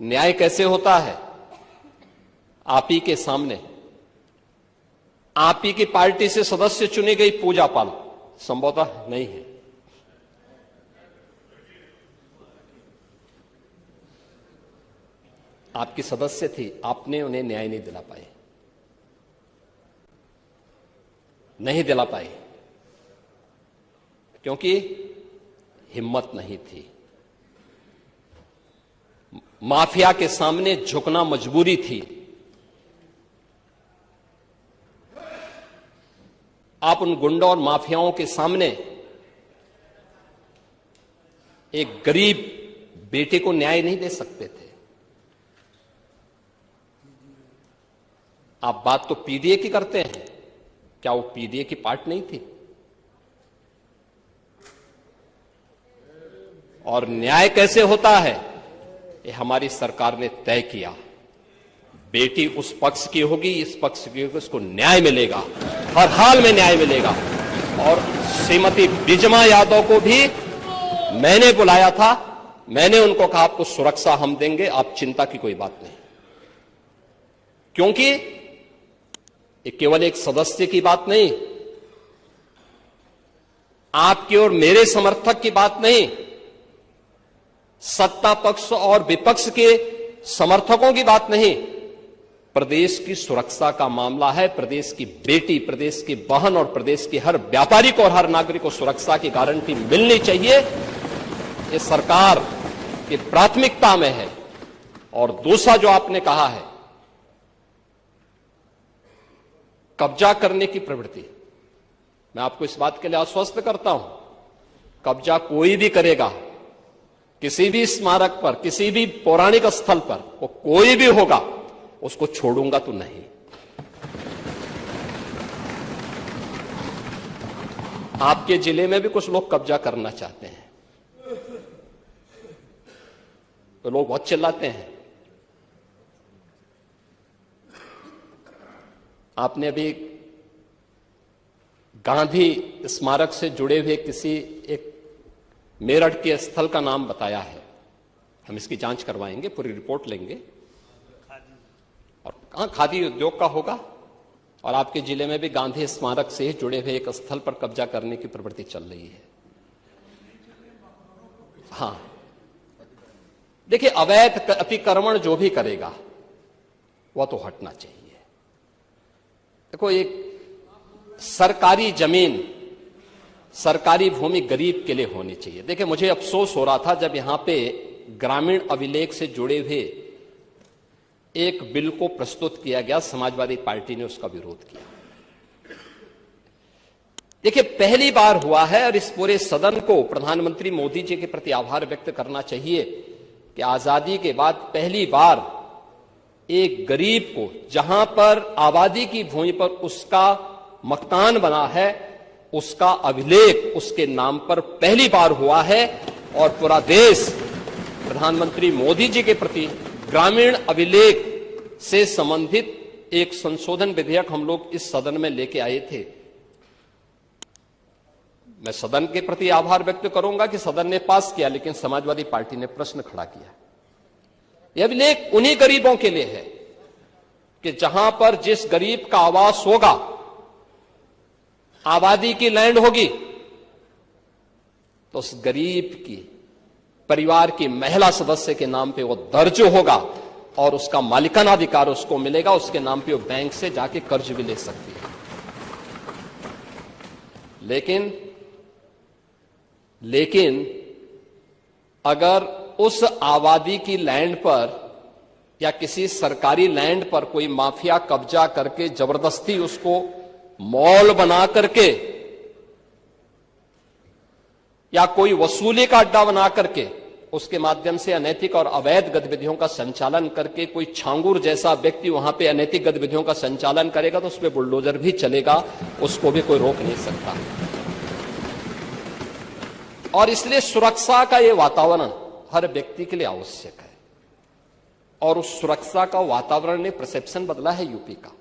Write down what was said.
न्याय कैसे होता है? आप ही के सामने आप ही की पार्टी से सदस्य चुनी गई पूजा पाल संभवतः नहीं है। आपकी सदस्य थी, आपने उन्हें न्याय नहीं दिला पाए, नहीं दिला पाए क्योंकि हिम्मत नहीं थी। माफिया के सामने झुकना मजबूरी थी। आप उन गुंडों और माफियाओं के सामने एक गरीब बेटे को न्याय नहीं दे सकते थे। आप बात तो पीडीए की करते हैं, क्या वो पीडीए की पार्ट नहीं थी? और न्याय कैसे होता है ये हमारी सरकार ने तय किया। बेटी उस पक्ष की होगी, इस पक्ष की होगी, उसको न्याय मिलेगा, हर हाल में न्याय मिलेगा। और श्रीमती बिजमा यादव को भी मैंने बुलाया था, मैंने उनको कहा आपको सुरक्षा हम देंगे, आप चिंता की कोई बात नहीं। क्योंकि ये केवल एक सदस्य की बात नहीं, आपके और मेरे समर्थक की बात नहीं, सत्ता पक्ष और विपक्ष के समर्थकों की बात नहीं, प्रदेश की सुरक्षा का मामला है। प्रदेश की बेटी, प्रदेश की बहन और प्रदेश की हर व्यापारी को और हर नागरिक को सुरक्षा की गारंटी मिलनी चाहिए। ये सरकार की प्राथमिकता में है। और दूसरा जो आपने कहा है, कब्जा करने की प्रवृत्ति, मैं आपको इस बात के लिए आश्वस्त करता हूं, कब्जा कोई भी करेगा, किसी भी स्मारक पर, किसी भी पौराणिक स्थल पर, वो कोई भी होगा, उसको छोड़ूंगा तो नहीं। आपके जिले में भी कुछ लोग कब्जा करना चाहते हैं, तो लोग बहुत चिल्लाते हैं। आपने अभी गांधी स्मारक से जुड़े हुए किसी एक मेरठ के स्थल का नाम बताया है। हम इसकी जांच करवाएंगे, पूरी रिपोर्ट लेंगे। और कहां खादी उद्योग का होगा। और आपके जिले में भी गांधी स्मारक से जुड़े हुए एक स्थल पर कब्जा करने की प्रवृत्ति चल रही है। हां, देखिए, अवैध अतिक्रमण जो भी करेगा वह तो हटना चाहिए। देखो, एक सरकारी जमीन, सरकारी भूमि गरीब के लिए होनी चाहिए। देखिए, मुझे अफसोस हो रहा था जब यहां पे ग्रामीण अभिलेख से जुड़े हुए एक बिल को प्रस्तुत किया गया, समाजवादी पार्टी ने उसका विरोध किया। देखिए, पहली बार हुआ है और इस पूरे सदन को प्रधानमंत्री मोदी जी के प्रति आभार व्यक्त करना चाहिए कि आजादी के बाद पहली बार एक गरीब को, जहां पर आबादी की भूमि पर उसका मकान बना है, उसका अभिलेख उसके नाम पर पहली बार हुआ है। और पूरा देश प्रधानमंत्री मोदी जी के प्रति ग्रामीण अभिलेख से संबंधित एक संशोधन विधेयक हम लोग इस सदन में लेके आए थे। मैं सदन के प्रति आभार व्यक्त करूंगा कि सदन ने पास किया, लेकिन समाजवादी पार्टी ने प्रश्न खड़ा किया। यह अभिलेख उन्हीं गरीबों के लिए है कि जहां पर जिस गरीब का आवास होगा, आबादी की लैंड होगी, तो उस गरीब की परिवार की महिला सदस्य के नाम पे वो दर्ज होगा और उसका मालिकाना अधिकार उसको मिलेगा। उसके नाम पे वो बैंक से जाके कर्ज भी ले सकती है। लेकिन अगर उस आबादी की लैंड पर या किसी सरकारी लैंड पर कोई माफिया कब्जा करके जबरदस्ती उसको मॉल बना करके या कोई वसूली का अड्डा बना करके उसके माध्यम से अनैतिक और अवैध गतिविधियों का संचालन करके कोई छांगुर जैसा व्यक्ति वहां पे अनैतिक गतिविधियों का संचालन करेगा, तो उसमें बुलडोजर भी चलेगा, उसको भी कोई रोक नहीं सकता। और इसलिए सुरक्षा का यह वातावरण हर व्यक्ति के लिए आवश्यक है। और उस सुरक्षा का वातावरण ने परसेप्शन बदला है यूपी का।